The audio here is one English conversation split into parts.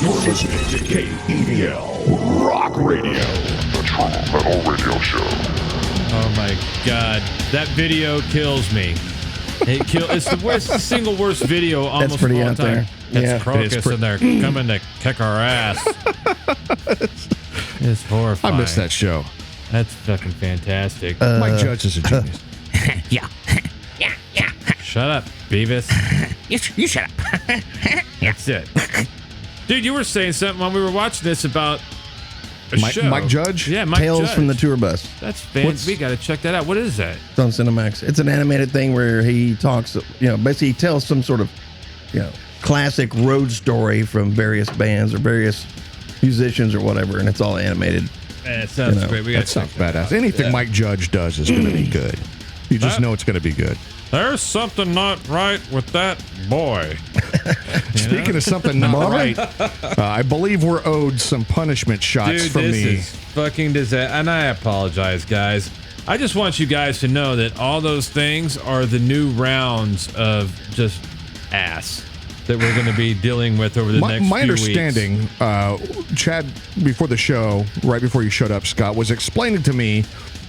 You're listening to KEDL Rock Radio, the true metal radio show. Oh my God, that video kills me. It's the worst, single worst video almost pretty of all out time. there. It's Yeah. Crocus and they're coming to kick our ass. It's horrifying. I missed that show. That's fucking fantastic. Mike Judge is a genius. Yeah. Shut up, Beavis. You shut up. That's it. Dude, you were saying something while we were watching this about a show. Mike Judge? Yeah, Mike Tales Judge. from the Tour Bus. That's fantastic. We got to check that out. What is that? It's on Cinemax. It's an animated thing where he talks, basically he tells some sort of, classic road story from various bands or various musicians or whatever, and it's all animated. That sounds great. We got That sounds badass. Anything Mike Judge does is going to be good. You just know it's going to be good. There's something not right with that boy. Speaking of something not right, I believe we're owed some punishment shots Dude, from this me. is fucking disaster. And I apologize, guys. I just want you guys to know that all those things are the new rounds of just ass that we're going to be dealing with over the next My few understanding, weeks. Chad, before the show, right before you showed up, Scott, was explaining to me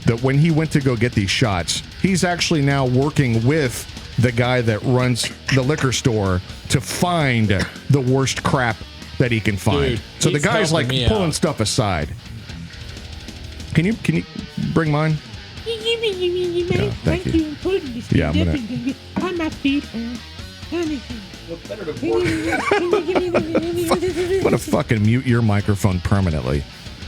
that when he went to go get these shots, he's actually now working with the guy that runs the liquor store to find the worst crap that he can find. Dude, so the he's guy's like helping me pulling out. stuff aside. Can you bring mine? Thank you. Yeah, I'm gonna. On my feet. I'm gonna fucking mute your microphone permanently.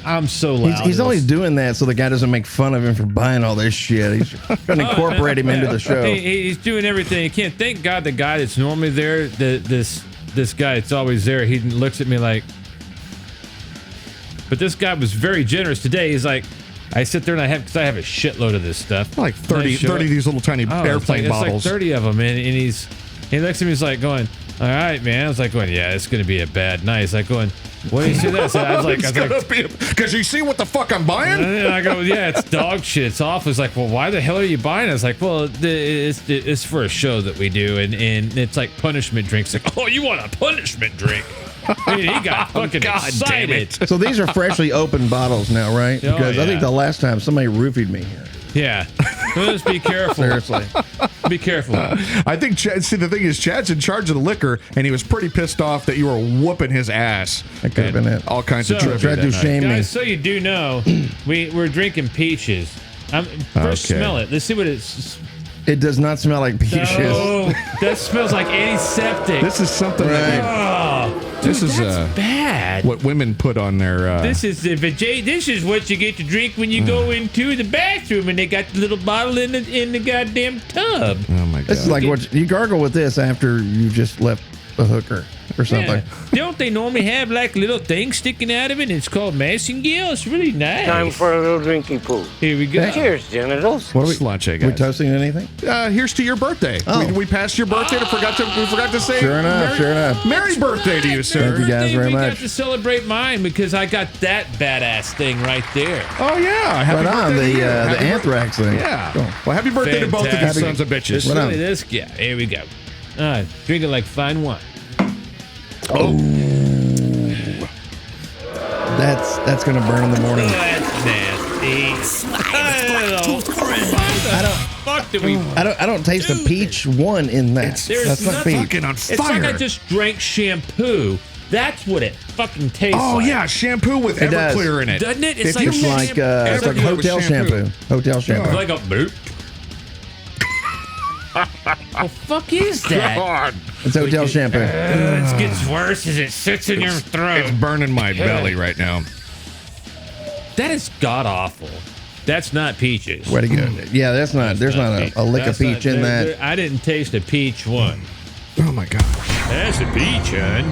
I'm so loud. He's only doing that so the guy doesn't make fun of him for buying all this shit. He's trying to incorporate him into the show. He's doing everything he can. Thank God the guy that's normally there, this guy that's always there, he looks at me like. But this guy was very generous today. He's like, I sit there and I have a shitload of this stuff. Like 30 of these little tiny airplane bottles. It's like 30 of them, and he looks at me, he's like going, all right, man. I was like going, yeah, it's going to be a bad night. He's like going, what do you see that? I was like, because you see what the fuck I'm buying? and I go, yeah, it's dog shit. It's awful. He's like, well, why the hell are you buying it? I was like, well, it's for a show that we do, and it's like punishment drinks. Like, oh, you want a punishment drink? Dude, he got fucking excited. So these are freshly opened bottles now, right? Oh, Because I think yeah. the last time somebody roofied me here. Yeah. Just be careful. Seriously. Be careful. I think the thing is, Chad's in charge of the liquor, and he was pretty pissed off that you were whooping his ass. That could have been it. All kinds of So- trivia. Tried to that night. shame me. Guys, so you do know, we're drinking peaches. First, Okay. smell it. Let's see what it's. It does not smell like peaches. Oh, that smells like antiseptic. This is something that Dude, this is that's bad. what women put on their. This is this is what you get to drink when you go into the bathroom, and they got the little bottle in the goddamn tub. Oh my god! This is like what you gargle with this after you just left a hooker or something. Yeah. Don't they normally have like little things sticking out of it? It's called massingill. It's really nice. Time for a little drinking pool. Here we go. Cheers, genitals. What are we, Sláinte, we guys. toasting anything? Here's to your birthday. Oh. We passed your birthday. We forgot to say. Sure enough. Merry birthday to you, sir. Thank you guys very we much. got to celebrate mine because I got that badass thing right there. Oh yeah! Happy Right on, birthday the to you. Happy anthrax thing. Yeah. Cool. Well, happy birthday to both of you Fantastic. sons of bitches. Listen Right on. to this guy. Here we go. All right, drink it like fine wine. That's gonna burn in the morning. That's nasty. I don't taste the peach one in that. There's That's not nothing. peach. Fucking on It's like fire. I just drank shampoo. That's what it fucking tastes Oh like. yeah, shampoo with It does. Everclear in it. Doesn't it? If It's like you It's mix like it's like Everclear with hotel shampoo. Hotel shampoo. It's like a boot. What the fuck is that? God, It's hotel shampoo. It gets worse as it sits in your throat. it's burning my belly right now. That is god awful. That's not peaches. Way to go. Yeah, that's not. There's not a lick of That's not- peach in that. I didn't taste a peach one. Oh my god. That's a peach, hun.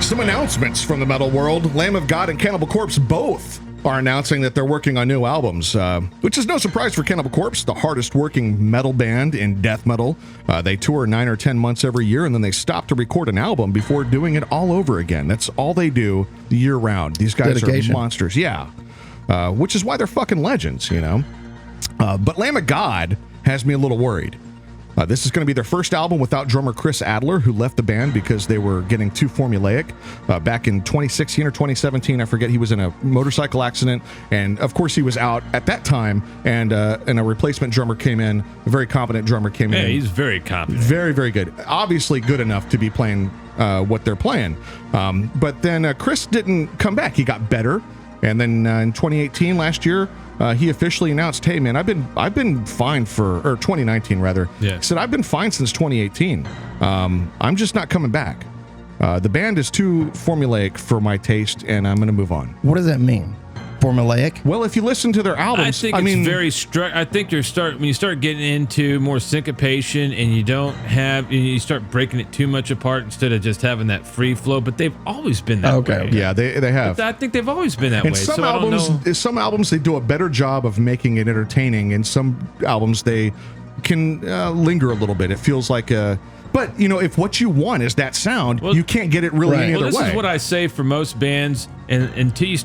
Some announcements from the metal world. Lamb of God and Cannibal Corpse both are announcing that they're working on new albums, which is no surprise for Cannibal Corpse, the hardest working metal band in death metal. They tour 9 or 10 months every year, and then they stop to record an album before doing it all over again. That's all they do year round. These guys Dedication. are monsters. Yeah. Which is why they're fucking legends, you know. But Lamb of God has me a little worried. This is going to be their first album without drummer Chris Adler, who left the band because they were getting too formulaic. Back in 2016 or 2017, I forget, he was in a motorcycle accident, and of course he was out at that time, and a replacement drummer came in, a very competent drummer came in. Yeah, he's very competent. Very, very good. Obviously good enough to be playing what they're playing. But then Chris didn't come back. He got better, and then in 2018, last year, he officially announced, "Hey man, I've been fine or 2019 rather." Yeah. He said, "I've been fine since 2018. I'm just not coming back. The band is too formulaic for my taste, and I'm going to move on." What does that mean? Formulaic? Well, if you listen to their albums, I think it's very strict. I think when you start getting into more syncopation and you start breaking it too much apart instead of just having that free flow. But they've always been that way. Yeah, they have. I think they've always been that And way. some so albums, I don't know. some albums they do a better job of making it entertaining, and some albums they can linger a little bit. It feels like a. But you know, if what you want is that sound, you can't get it really any other this way. is what I say for most bands, and until you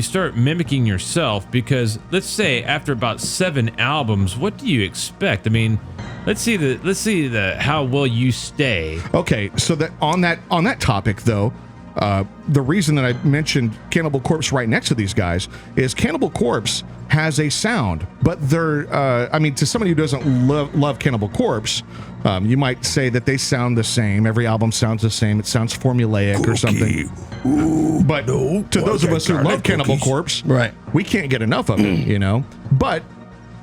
start mimicking yourself, because let's say after about 7 albums, what do you expect? I mean, let's see the how well you stay. Okay, so that on that topic though, the reason that I mentioned Cannibal Corpse right next to these guys is Cannibal Corpse has a sound, but they're to somebody who doesn't love Cannibal Corpse, you might say that they sound the same. Every album sounds the same. It sounds formulaic or something. But to those of us who love Cannibal Corpse, Right. we can't get enough of it, you know. But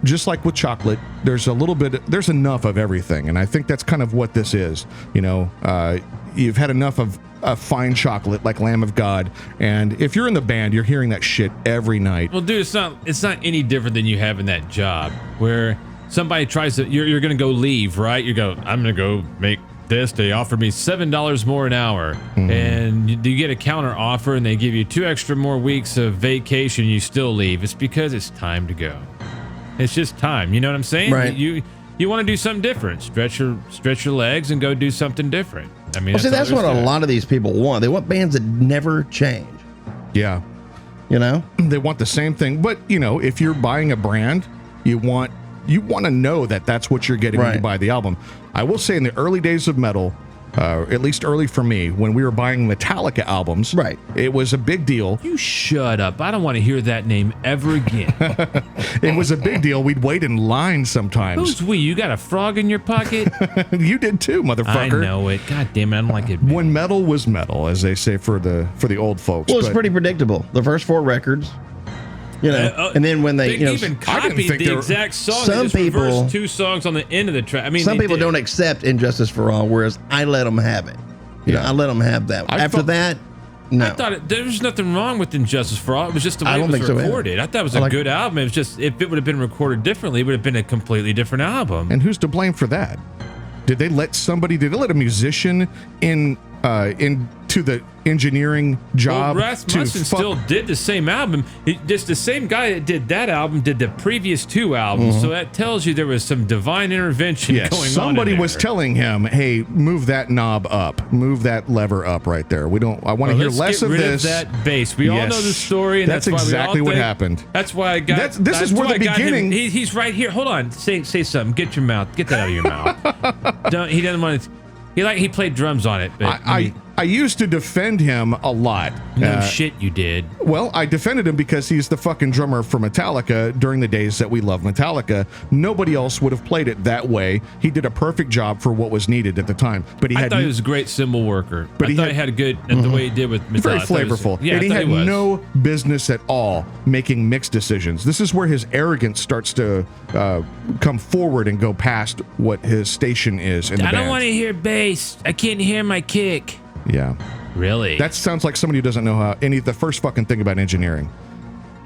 just like with chocolate, there's enough of everything, and I think that's kind of what this is. You know, you've had enough of fine chocolate like Lamb of God, and if you're in the band, you're hearing that shit every night. Well, dude, it's not any different than you having that job where somebody tries to you're gonna go leave, right? You go, I'm gonna go make this. They offered me $7 more an hour, and you get a counter offer, and they give you 2 extra more weeks of vacation. You still leave. It's because it's time to go. It's just time. You know what I'm saying? Right. You want to do something different. Stretch your legs and go do something different. I mean, That's what a lot of these people want. They want bands that never change. Yeah, You know? they want the same thing. But you know, if you're buying a brand, you want to know that that's what you're getting when you Right. buy the album. I will say, in the early days of metal, at least early for me, when we were buying Metallica albums, Right. it was a big deal. You shut up. I don't want to hear that name ever again. It was a big deal. We'd wait in line sometimes. Who's we? You got a frog in your pocket? You did too, I motherfucker. know it. God damn it. I don't like it. When metal was metal, as they say for the old folks. Well, it's But pretty predictable. The first 4 records, you know, and then when they, you know, even I didn't copied think the they were- exact song. Some They just people- reversed 2 songs on the end of the track. I mean, some they people did. don't accept Injustice for All, whereas I let them have it. You know, I let them have that. I After felt- that, no. I thought there was nothing wrong with Injustice for All. It was just the way I it don't was think so either. recorded. I thought it was a like- good album. It was just, if it would have been recorded differently, it would have been a completely different album. And who's to blame for that? Did they let a musician into the engineering job? Well, Rasmussen still did the same album. Just the same guy that did that album did the previous 2 albums. So that tells you there was some divine intervention Yes, going on. somebody in was there. telling him, "Hey, move that knob up, move that lever up right there. I want to hear Let's less get of rid this." Of that bass. We all Yes. know the story, and That's that's, why exactly we all what think- happened. That's why I got. This is where why the I got him. beginning- He's right here. Hold on. Say something. Get that out of your mouth. He doesn't want to. He played drums on it. But I used to defend him a lot. no shit, you did. Well, I defended him because he's the fucking drummer for Metallica during the days that we loved Metallica. Nobody else would have played it that way. He did a perfect job for what was needed at the time. But I thought he was a great cymbal worker. But I he thought he had a good the way he did with Metallica. very I thought he was- flavorful. Yeah, and I he thought had was. no business at all making mixed decisions. This is where his arrogance starts to come forward and go past what his station is in the I band. don't want to hear bass. I can't hear my kick. Yeah. Really? That sounds like somebody who doesn't know the first fucking thing about engineering.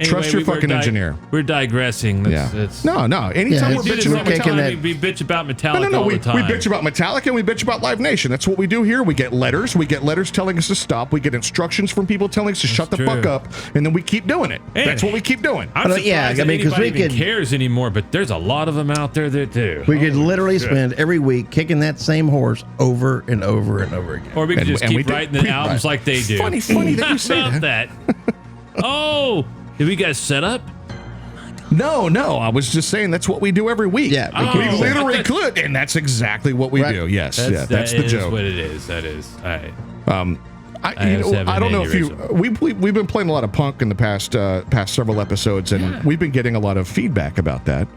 Trust your fucking engineer. We're digressing. No. Anytime Yeah, we're Do Bitching this bitching all and the kicking time. that- We bitch about Metallica No, all we the time. bitch about Metallica and we bitch about Live Nation. That's what we do here. We get letters. We get letters telling us to stop. We get instructions from people telling us to shut the true. fuck up, and then we keep doing it. Hey. That's what we keep doing. I'm But, surprised yeah, I that mean, 'cause anybody we even could- cares anymore, but there's a lot of them out there that do. we could literally spend every week kicking that same horse over and over and over again. Or we could just and we keep do. writing the albums like they do. Funny that you say How about that. that. Oh, did we get set up? No, I was just saying that's what we do every week. Yeah, we literally could, and that's exactly what we do. Yes, that's the joke. What it is. That is. All right. I don't know if we've been playing a lot of punk in the past several episodes, and we've been getting a lot of feedback about that.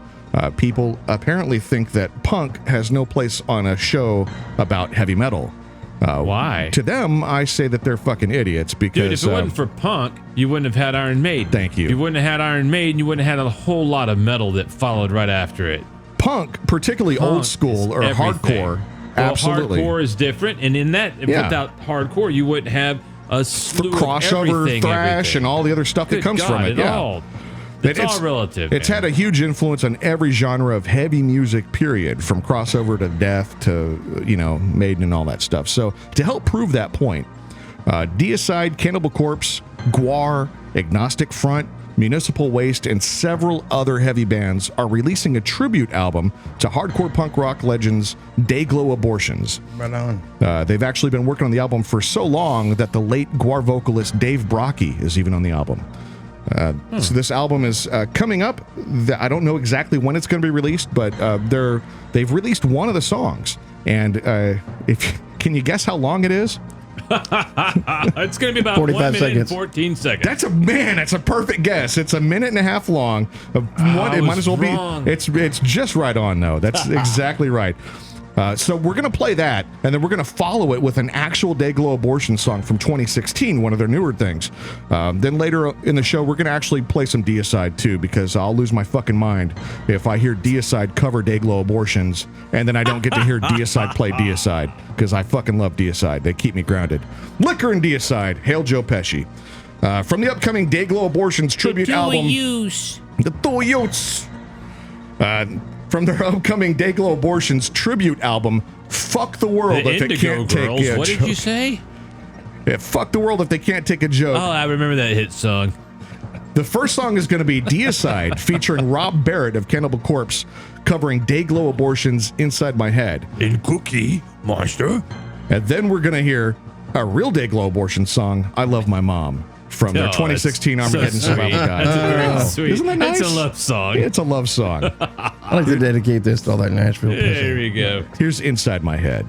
People apparently think that punk has no place on a show about heavy metal. Why? To them, I say that they're fucking idiots because... Dude, if it wasn't for punk, you wouldn't have had Iron Maiden. Thank you. If you wouldn't have had Iron Maiden, you wouldn't have had a whole lot of metal that followed right after it. Punk, particularly Punk old school or everything. hardcore, Well, absolutely. Hardcore is different, and in that, without hardcore, you wouldn't have a slew crossover of thrash and all the other stuff that comes from it. It's all relative. It's had a huge influence on every genre of heavy music, period, from crossover to death to, Maiden and all that stuff. So to help prove that point, Deicide, Cannibal Corpse, Gwar, Agnostic Front, Municipal Waste, and several other heavy bands are releasing a tribute album to hardcore punk rock legends Dayglo Abortions. Right on. They've actually been working on the album for so long that the late Gwar vocalist Dave Brocky is even on the album. So this album is coming up. I don't know exactly when it's going to be released, but they've released one of the songs. And can you guess how long it is? It's going to be about 45 1 minute seconds. and 14 seconds. That's a perfect guess. It's a minute and a half long. It might as well wrong. be. It's just right on though. That's exactly right. So we're going to play that, and then we're going to follow it with an actual Dayglo Abortion song from 2016, one of their newer things. Then later in the show, we're going to actually play some Deicide, too, because I'll lose my fucking mind if I hear Deicide cover Dayglo Abortions, and then I don't get to hear Deicide play Deicide, because I fucking love Deicide. They keep me grounded. Liquor and Deicide. Hail Joe Pesci. From the upcoming Dayglo Abortions tribute album... The Toyos. From their upcoming Dayglo Abortions tribute album, Fuck the World If They Can't Take a Joke. What did you say? Yeah, fuck the world if they can't take a joke. Oh, I remember that hit song. The first song is going to be Deicide, featuring Rob Barrett of Cannibal Corpse, covering Dayglo Abortions Inside My Head. In Cookie Monster. And then we're going to hear a real Dayglo Abortion song, I Love My Mom, from their 2016 Armageddon Survival Guide. That's very sweet. Isn't that nice? It's a love song. It's a love song. I like to dedicate this to all that Nashville pussy. There we go. Here's Inside My Head.